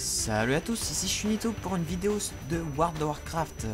Salut à tous, ici Shunito pour une vidéo de World of Warcraft.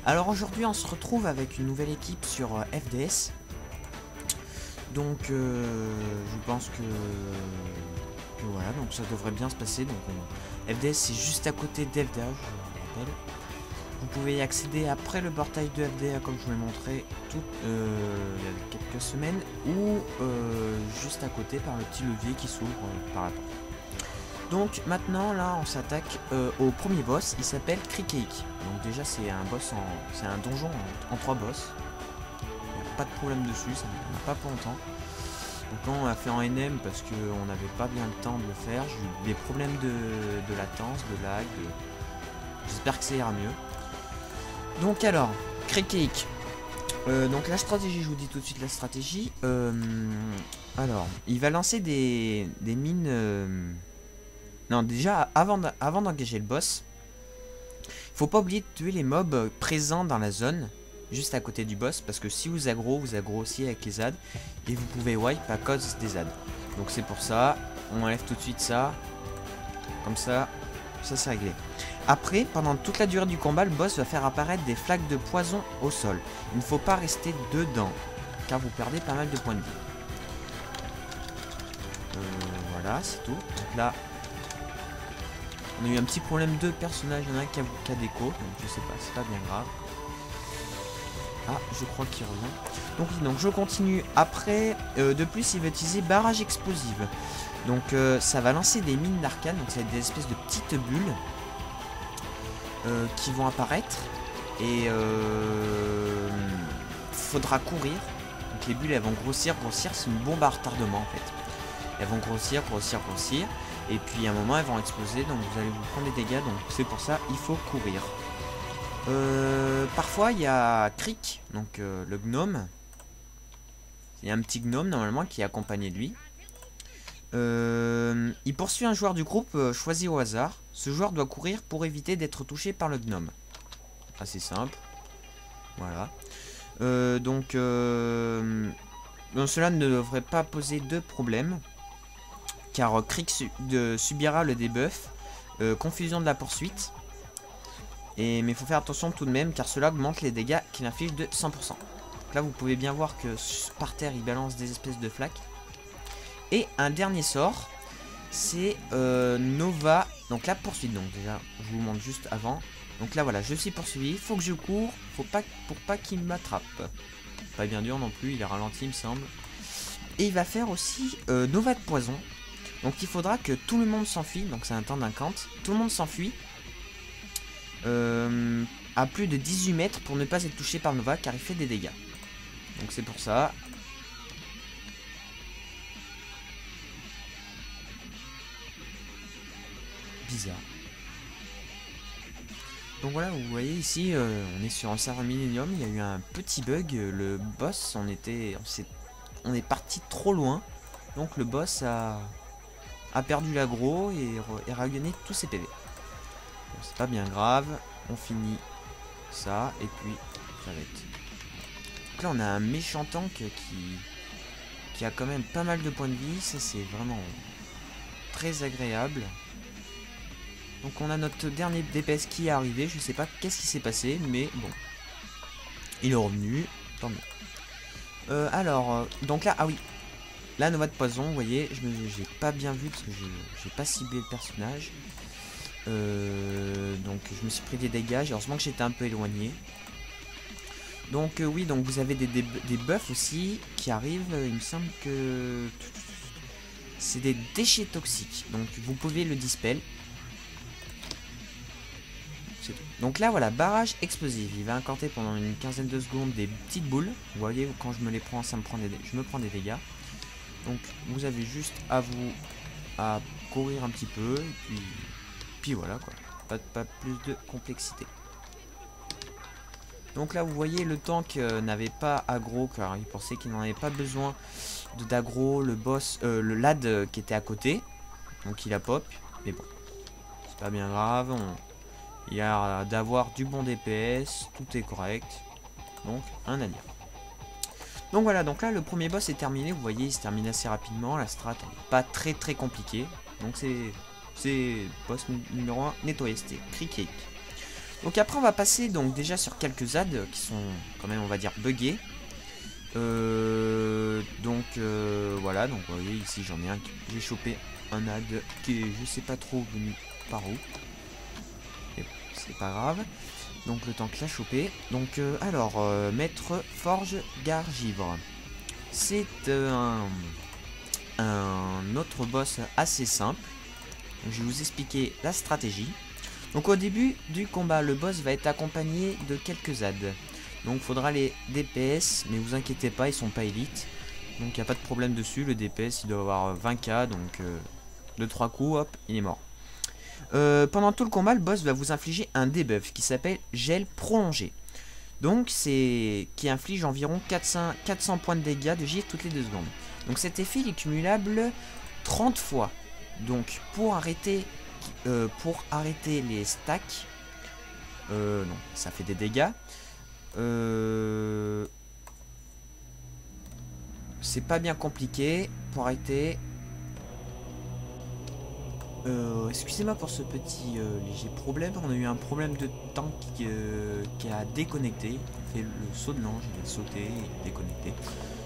Alors aujourd'hui on se retrouve avec une nouvelle équipe sur FDS. Donc je pense que voilà, donc ça devrait bien se passer. Donc FDS c'est juste à côté d'FDA, je vous rappelle. Vous pouvez y accéder après le portail de FDA comme je vous l'ai montré il y a quelques semaines, ou juste à côté par le petit levier qui s'ouvre par la porte. Donc maintenant là on s'attaque au premier boss, il s'appelle Krikeik. Donc déjà c'est un boss c'est un donjon en 3 boss. Il n'y a pas de problème dessus, ça n'a pas pour longtemps. Donc là on l'a fait en NM parce qu'on n'avait pas bien le temps de le faire. J'ai eu des problèmes de latence, de lag. J'espère que ça ira mieux. Donc alors, Krikeik. Donc la stratégie, je vous dis tout de suite la stratégie. Alors, il va lancer des mines... Non, déjà, avant d'engager le boss, faut pas oublier de tuer les mobs présents dans la zone, juste à côté du boss, parce que si vous aggro aussi avec les ZAD, et vous pouvez wipe à cause des ZAD. Donc c'est pour ça, on enlève tout de suite ça, comme ça c'est réglé. Après, pendant toute la durée du combat, le boss va faire apparaître des flaques de poison au sol. Il ne faut pas rester dedans, car vous perdez pas mal de points de vie. Voilà, c'est tout. Donc là... on a eu un petit problème de personnage, il y en a un qui a déco, donc je sais pas, c'est pas bien grave. Ah, je crois qu'il revient. Donc je continue. Après, de plus, il va utiliser barrage explosive. Donc ça va lancer des mines d'arcane, donc ça va être des espèces de petites bulles qui vont apparaître. Et faudra courir. Donc les bulles, elles vont grossir, c'est une bombe à retardement en fait. Elles vont grossir. Et puis à un moment elles vont exploser, donc vous allez vous prendre des dégâts, donc c'est pour ça il faut courir. Parfois il y a Krik, donc le gnome. Il y a un petit gnome normalement qui est accompagné de lui. Il poursuit un joueur du groupe choisi au hasard. Ce joueur doit courir pour éviter d'être touché par le gnome. Assez simple. Voilà. Donc cela ne devrait pas poser de problème, car Krik subira le debuff confusion de la poursuite. Mais il faut faire attention tout de même, car cela augmente les dégâts qu'il inflige de 100%. Donc là vous pouvez bien voir que par terre il balance des espèces de flaques. Et un dernier sort, c'est Nova, donc la poursuite. Donc déjà je vous montre juste avant. Donc là voilà, je suis poursuivi, il faut que je cours, pour pas qu'il m'attrape. Pas bien dur non plus, il est ralenti il me semble. Et il va faire aussi Nova de poison. Donc il faudra que tout le monde s'enfuit, donc c'est un temps d'un cant. Tout le monde s'enfuit à plus de 18 mètres pour ne pas être touché par Nova, car il fait des dégâts. Donc c'est pour ça. Bizarre. Donc voilà, vous voyez ici, on est sur un serveur Millennium, il y a eu un petit bug, le boss, on est parti trop loin, donc le boss a perdu l'aggro et ragagné tous ses PV. Bon, c'est pas bien grave, on finit ça, et puis ça va être... Donc là on a un méchant tank qui a quand même pas mal de points de vie, ça c'est vraiment très agréable. Donc on a notre dernier DPS qui est arrivé, je sais pas qu'est-ce qui s'est passé, mais bon. Il est revenu, tant mieux. Donc là, ah oui. La Nova de poison, vous voyez, j'ai pas bien vu parce que j'ai pas ciblé le personnage. Donc je me suis pris des dégâts, heureusement que j'étais un peu éloigné. Donc oui, donc vous avez des buffs aussi qui arrivent, il me semble que... c'est des déchets toxiques, donc vous pouvez le dispel. Donc là voilà, barrage explosif, il va incanter pendant une quinzaine de secondes des petites boules. Vous voyez, quand je me les prends, je me prends des dégâts. Donc vous avez juste à courir un petit peu, et puis voilà quoi, pas plus de complexité. Donc là vous voyez, le tank n'avait pas aggro, car il pensait qu'il n'en avait pas besoin d'aggro, le boss, le lad qui était à côté, donc il a pop, mais bon, c'est pas bien grave, il y a d'avoir du bon DPS, tout est correct, donc rien à dire. Donc voilà, donc là le premier boss est terminé, vous voyez il se termine assez rapidement, la strat n'est pas très compliquée, donc c'est boss numéro 1, nettoyer, c'était Cricket. Donc après on va passer donc déjà sur quelques ZAD qui sont quand même on va dire buggés. Voilà, donc vous voyez ici j'en ai un, j'ai chopé un ad qui est je sais pas trop venu par où. C'est pas grave. Donc le temps que l'a chopé. Donc maître forge gargivre. C'est un autre boss assez simple. Donc, je vais vous expliquer la stratégie. Donc au début du combat, le boss va être accompagné de quelques ZAD. Donc il faudra les DPS, mais vous inquiétez pas, ils sont pas élites. Donc il n'y a pas de problème dessus, le DPS il doit avoir 20k, donc 2-3 coups, hop, il est mort. Pendant tout le combat, le boss va vous infliger un debuff qui s'appelle gel prolongé. Donc c'est qui inflige environ 400 points de dégâts de givre toutes les 2 secondes. Donc cet effet il est cumulable 30 fois. Donc pour arrêter les stacks, non, ça fait des dégâts. C'est pas bien compliqué pour arrêter. Excusez-moi pour ce petit léger problème. On a eu un problème de tank qui a déconnecté. Il a fait le saut de l'ange, il a sauté et déconnecté.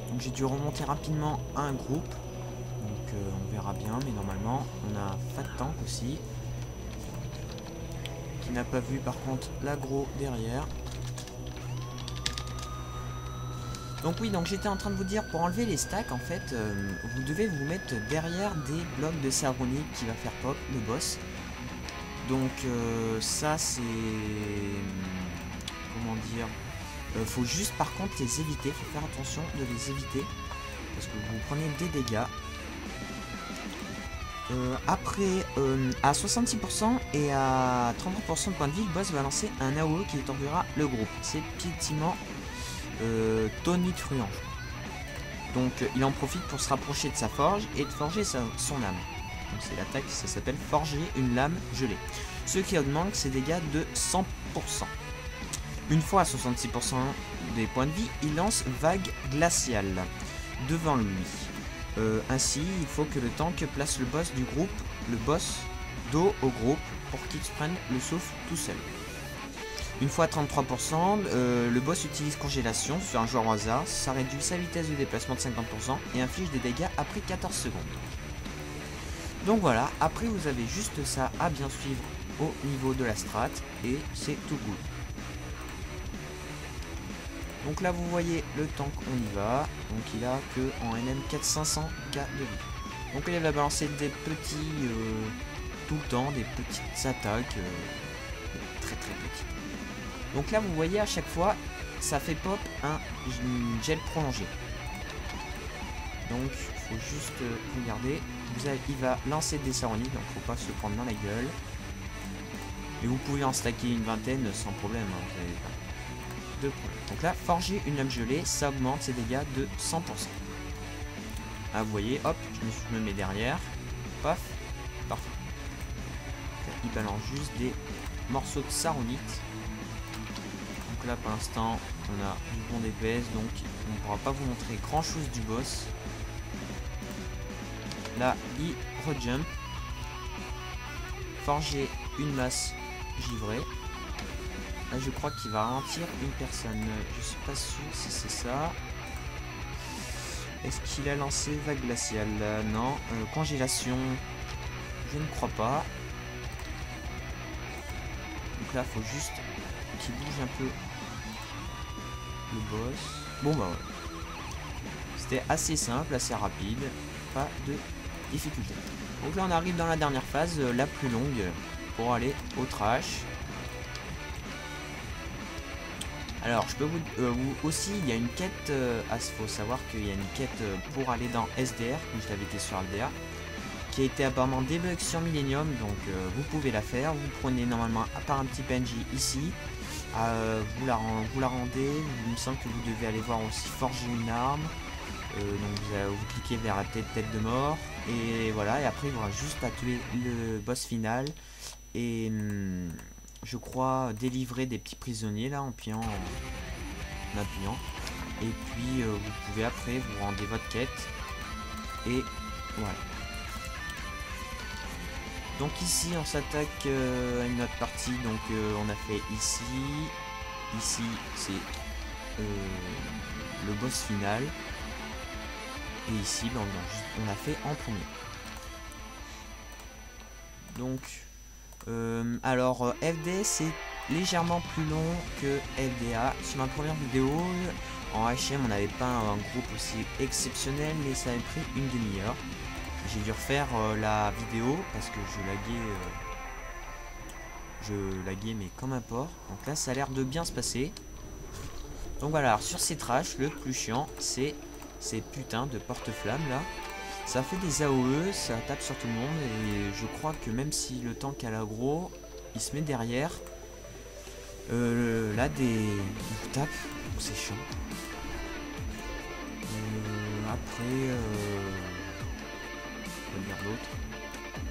Donc j'ai dû remonter rapidement à un groupe. Donc on verra bien, mais normalement on a Fat Tank aussi. Qui n'a pas vu par contre l'aggro derrière. Donc oui, donc j'étais en train de vous dire, pour enlever les stacks, en fait, vous devez vous mettre derrière des blocs de Saronique qui va faire pop, le boss. Donc ça c'est... Comment dire, faut juste par contre les éviter, faut faire attention de les éviter. Parce que vous prenez des dégâts. Après, à 66% et à 33% de points de vie, le boss va lancer un AOE qui étendira le groupe. C'est piétinement... tonitruant. Donc il en profite pour se rapprocher de sa forge et de forger son âme. Donc c'est l'attaque, ça s'appelle forger une lame gelée. Ce qui augmente ses dégâts de 100%. Une fois à 66% des points de vie, il lance vague glaciale devant lui. Ainsi, il faut que le tank place le boss du groupe, le boss dos au groupe pour qu'il se prenne le souffle tout seul. Une fois à 33%, le boss utilise congélation sur un joueur au hasard, ça réduit sa vitesse de déplacement de 50% et inflige des dégâts après 14 secondes. Donc voilà, après vous avez juste ça à bien suivre au niveau de la strat et c'est tout good. Donc là vous voyez le tank, on y va, donc il a que en NM 400-500k de vie. Donc il va balancer des petits, tout le temps, des petites attaques, très petites. Donc là vous voyez à chaque fois ça fait pop un gel prolongé. Donc faut juste regarder. Il va lancer des saroniques, donc faut pas se prendre dans la gueule. Et vous pouvez en stacker une vingtaine sans problème. Hein, vous avez pas de problème. Donc là forger une lame gelée, ça augmente ses dégâts de 100%. Ah vous voyez, hop, je me mets derrière. Paf, parfait. Là, il balance juste des morceaux de saronite. Donc là pour l'instant on a du bon DPS, donc on ne pourra pas vous montrer grand chose du boss. Là il rejump, forger une masse givrée. Là je crois qu'il va ralentir une personne, je suis pas sûr si c'est ça. Est-ce qu'il a lancé vague glaciale? Non. Congélation, je ne crois pas. Donc là faut juste qu'il bouge un peu le boss. Bon bah ouais. C'était assez simple, assez rapide, pas de difficulté. Donc là on arrive dans la dernière phase, la plus longue, pour aller au trash. Alors je peux vous aussi, il y a une quête, faut savoir qu'il y a une quête pour aller dans SDR, comme je l'avais été sur LDA, qui a été apparemment débug sur Millennium, donc vous pouvez la faire. Vous prenez normalement à part un petit PNJ ici, vous la rendez, il me semble que vous devez aller voir aussi forger une arme, donc vous cliquez vers la tête de mort, et voilà, et après il y aura juste à tuer le boss final, et je crois délivrer des petits prisonniers là en appuyant, et puis vous pouvez après vous rendez votre quête, et voilà. Donc ici on s'attaque à une autre partie. Donc on a fait ici. Ici c'est le boss final. Et ici ben, on a fait en premier. Donc alors FDS c'est légèrement plus long que LDA. Sur ma première vidéo en HM on n'avait pas un groupe aussi exceptionnel, mais ça avait pris une demi-heure. J'ai dû refaire la vidéo parce que je laguais mais comme un porc. Donc là ça a l'air de bien se passer. Donc voilà, alors sur ces trashs le plus chiant c'est ces putains de porte-flammes là. Ça fait des AOE, ça tape sur tout le monde et je crois que même si le tank a l'aggro, il se met derrière. Là il vous tape, donc c'est chiant. Après, quoi dire d'autre?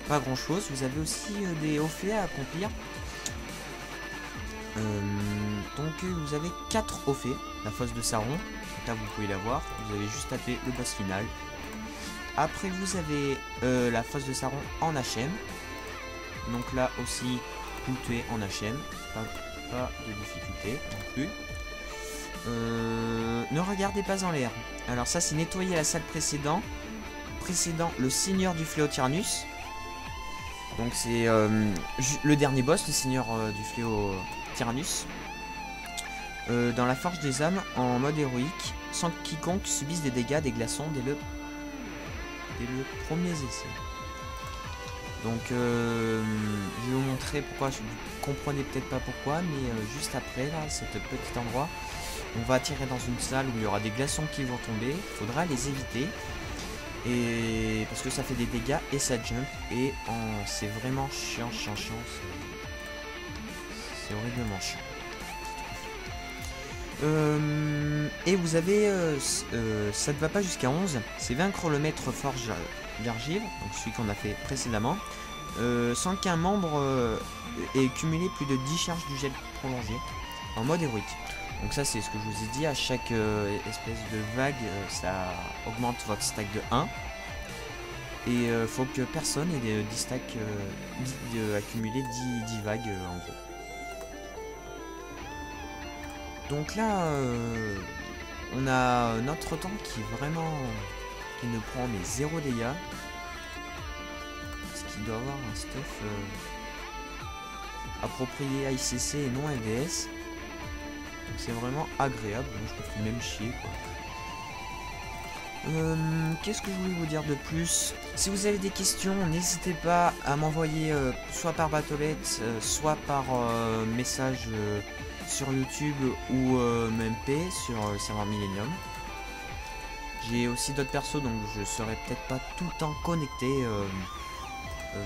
Pas grand chose. Vous avez aussi des hauts faits à accomplir. Donc vous avez 4 hauts faits. La fosse de Sauron, donc là vous pouvez la voir. Vous avez juste tapé le boss final. Après vous avez la fosse de Sauron en HM. Donc là aussi vous le tuez en HM. Pas de difficulté non plus. Ne regardez pas en l'air. Alors ça c'est nettoyer la salle précédent le Seigneur du Fléau Tyrannus. Donc c'est le dernier boss, le Seigneur du Fléau Tyrannus. Dans la Forge des âmes en mode héroïque, sans quiconque subisse des dégâts des glaçons dès le premier essai. Donc je vais vous montrer pourquoi, vous comprenez peut-être pas pourquoi, mais juste après là, cet petit endroit, on va atterrir dans une salle où il y aura des glaçons qui vont tomber, il faudra les éviter. Et parce que ça fait des dégâts et ça jump et c'est vraiment chiant, c'est horriblement chiant. Et vous avez ça ne va pas jusqu'à 11, c'est vaincre le maître forge d'argile, donc celui qu'on a fait précédemment, sans qu'un membre ait cumulé plus de 10 charges du gel prolongé en mode héroïque. Donc ça c'est ce que je vous ai dit, à chaque espèce de vague ça augmente votre stack de 1. Et faut que personne ait 10 stacks accumulé 10 vagues en gros. Donc là on a notre tank qui est vraiment qui ne prend mais 0 dégâts. Parce qu'il doit avoir un stuff approprié à ICC et non LDS. Donc c'est vraiment agréable, donc je me fais même chier quoi. Qu'est-ce que je voulais vous dire de plus? Si vous avez des questions, n'hésitez pas à m'envoyer soit par Battle.net, soit par message sur YouTube ou MP sur le serveur Millennium. J'ai aussi d'autres persos, donc je serai peut-être pas tout le temps connecté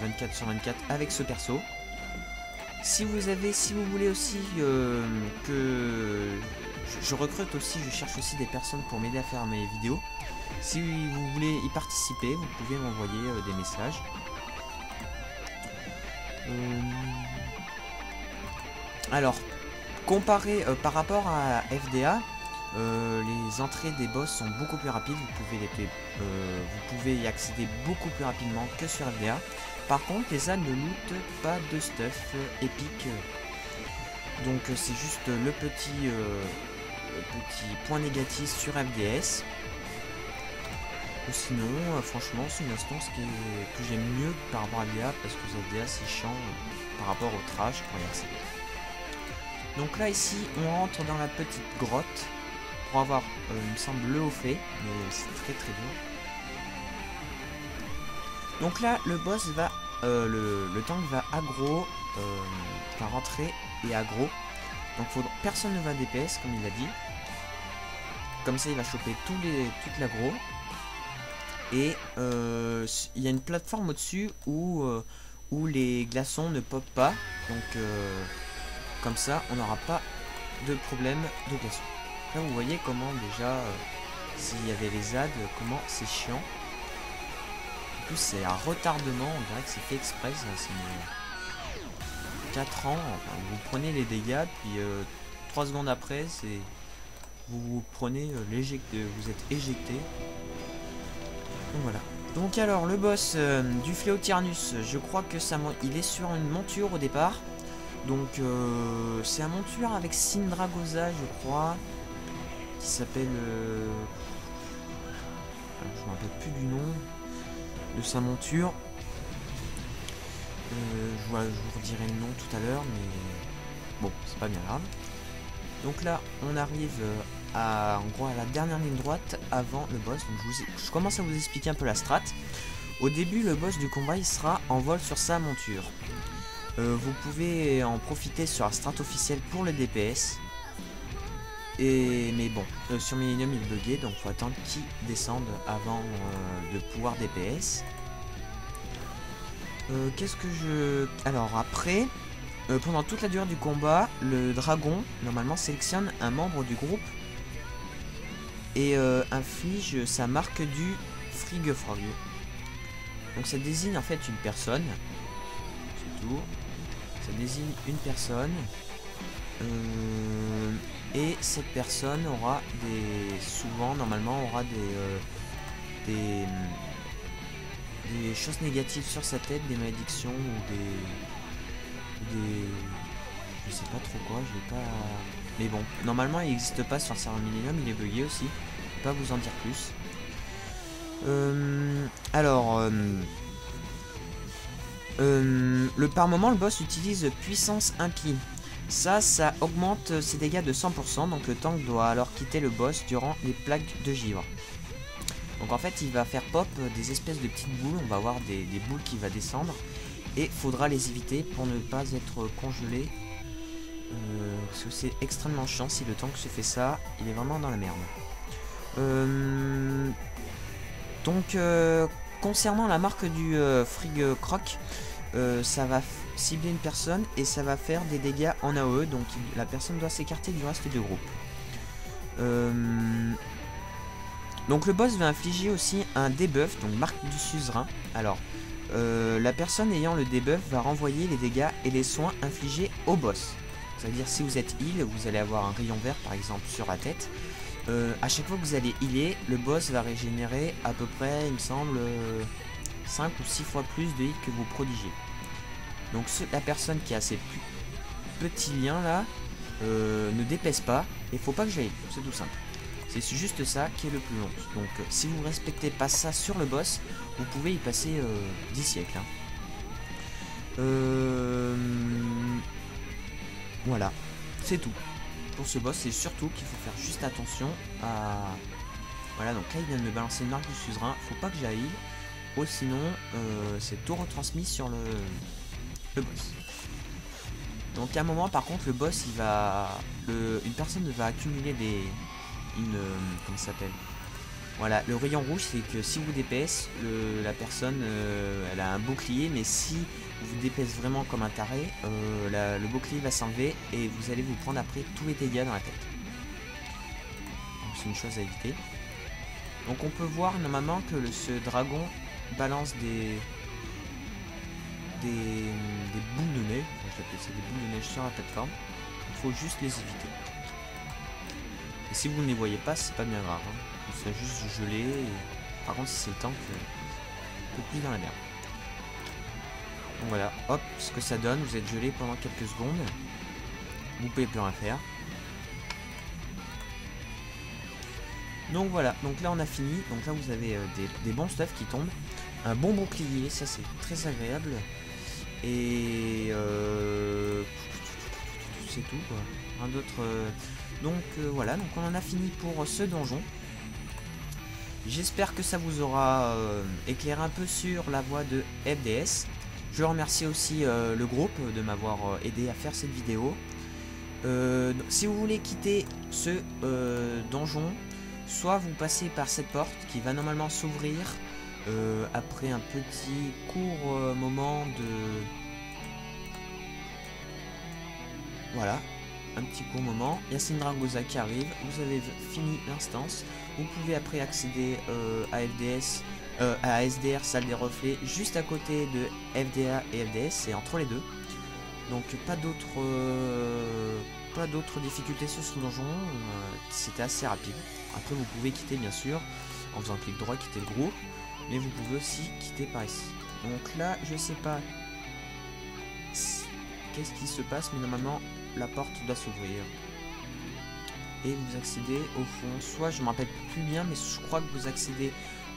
24/24 avec ce perso. Si vous voulez aussi que je recrute aussi, je cherche aussi des personnes pour m'aider à faire mes vidéos. Si vous voulez y participer, vous pouvez m'envoyer des messages. Alors, comparé par rapport à FDA, les entrées des boss sont beaucoup plus rapides. Vous pouvez y accéder beaucoup plus rapidement que sur FDA. Par contre, les ânes ne lootent pas de stuff épique. Donc c'est juste le petit point négatif sur FDS. Ou sinon, franchement, c'est une instance que j'aime mieux par rapport à FDA, parce que FDA c'est chiant par rapport au trash pour y accéder. Donc là ici, on rentre dans la petite grotte pour avoir, il me semble, le haut fait, mais c'est très dur. Donc là, le boss va, le tank va aggro, va rentrer et aggro. Donc personne ne va DPS comme il a dit. Comme ça, il va choper toute l'aggro. Et il y a une plateforme au-dessus où les glaçons ne popent pas. Donc comme ça, on n'aura pas de problème de glaçons. Là, vous voyez comment déjà, s'il y avait les ZAD, comment c'est chiant. En plus, c'est un retardement, on dirait que c'est fait exprès. C'est 4 ans, enfin, vous prenez les dégâts, puis 3 secondes après, c'est vous prenez l'éjecté, vous êtes éjecté. Donc voilà. Donc alors le boss du Fléau Tyrannus, je crois que il est sur une monture au départ. Donc c'est un monture avec Sindragosa je crois. Qui s'appelle... je me rappelle plus du nom de sa monture. Je vous redirai le nom tout à l'heure, mais bon, c'est pas bien grave. Donc là, on arrive en gros à la dernière ligne droite avant le boss. Donc je commence à vous expliquer un peu la strat. Au début, le boss du combat, il sera en vol sur sa monture. Vous pouvez en profiter sur la strat officielle pour le DPS. Mais bon, sur Millennium il est bugué, donc faut attendre qu'il descende avant de pouvoir DPS. Qu'est-ce que je... Alors après, pendant toute la durée du combat, le dragon, normalement, sélectionne un membre du groupe et inflige sa marque du Frigefrog. Donc ça désigne en fait une personne, c'est tout. Ça désigne une personne. Et cette personne aura souvent, normalement, aura des choses négatives sur sa tête, des malédictions ou je sais pas trop quoi, je l'ai pas... Mais bon, normalement il n'existe pas sur le serveur Millennium, il est bugué aussi. Je peux pas vous en dire plus. Par moment, le boss utilise puissance impie. Ça augmente ses dégâts de 100%, donc le tank doit alors quitter le boss durant les plaques de givre. Donc en fait il va faire pop des espèces de petites boules, on va avoir des boules qui va descendre et faudra les éviter pour ne pas être congelé. Parce que c'est extrêmement chiant, si le tank se fait ça, il est vraiment dans la merde. Donc concernant la marque du Frigecroc, ça va cibler une personne et ça va faire des dégâts en AOE, donc la personne doit s'écarter du reste du groupe. Donc le boss va infliger aussi un debuff, donc marque du suzerain. Alors la personne ayant le debuff va renvoyer les dégâts et les soins infligés au boss. C'est-à-dire si vous êtes heal, vous allez avoir un rayon vert par exemple sur la tête. À chaque fois que vous allez healer, le boss va régénérer à peu près, il me semble, 5 ou 6 fois plus de heal que vous prodigez. Donc la personne qui a ces petits liens là ne dépèse pas et faut pas que j'aille, c'est tout simple. C'est juste ça qui est le plus long. Donc si vous respectez pas ça sur le boss, vous pouvez y passer 10 siècles. Voilà, c'est tout. Pour ce boss, c'est surtout qu'il faut faire juste attention à... Voilà, donc là il vient de me balancer une marque du suzerain, faut pas que j'aille. Ou sinon, c'est tout retransmis sur le boss. Donc à un moment par contre le boss il va... une personne va accumuler comment ça s'appelle? Voilà, le rayon rouge c'est que si vous DPS, la personne elle a un bouclier, mais si vous DPS vraiment comme un taré, le bouclier va s'enlever et vous allez vous prendre après tous les dégâts dans la tête. Donc c'est une chose à éviter. Donc on peut voir normalement que ce dragon balance des boules de neige, enfin, je l'appelle ça des boules de neige sur la plateforme. Il faut juste les éviter. Et si vous ne les voyez pas, c'est pas bien grave. Hein. Vous faites juste geler. Et... Par contre, si c'est le tank, un peu plus dans la merde. Donc voilà, hop, ce que ça donne, vous êtes gelé pendant quelques secondes. Vous pouvez plus rien faire. Donc voilà, donc là on a fini. Donc là vous avez des bons stuff qui tombent. Un bon bouclier, ça c'est très agréable. Et c'est tout quoi. Un d'autre. Donc voilà, donc on en a fini pour ce donjon. J'espère que ça vous aura éclairé un peu sur la voie de FDS. Je remercie aussi le groupe de m'avoir aidé à faire cette vidéo. Si vous voulez quitter ce donjon, soit vous passez par cette porte qui va normalement s'ouvrir après un petit court moment de... Voilà, un petit court moment. Il y a Sindragosa qui arrive, vous avez fini l'instance. Vous pouvez après accéder à FDS, à SDR, salle des reflets, juste à côté de FDA et FDS, c'est entre les deux. Donc pas d'autres difficultés sur ce donjon, c'était assez rapide. Après vous pouvez quitter bien sûr, en faisant clic droit, quitter le groupe. Mais vous pouvez aussi quitter par ici. Donc là, je sais pas qu'est-ce qui se passe, mais normalement, la porte doit s'ouvrir. Et vous accédez au fond, soit je me rappelle plus bien, mais je crois que vous accédez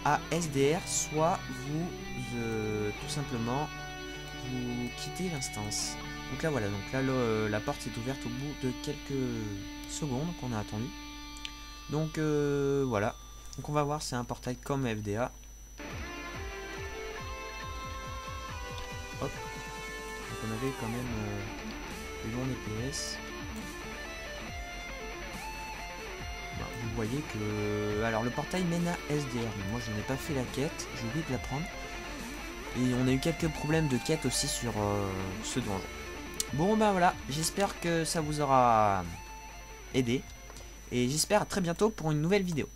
à SDR, soit vous tout simplement vous quittez l'instance. Donc là voilà, donc là la porte s'est ouverte au bout de quelques secondes qu'on a attendu. Donc voilà, donc on va voir, c'est un portail comme FDA. Hop, donc on avait quand même des bons DPS. Vous voyez que... Alors le portail mène à SDR, mais moi je n'ai pas fait la quête, j'ai oublié de la prendre. Et on a eu quelques problèmes de quête aussi sur ce donjon. Bon bah voilà, j'espère que ça vous aura aidé. Et j'espère à très bientôt pour une nouvelle vidéo.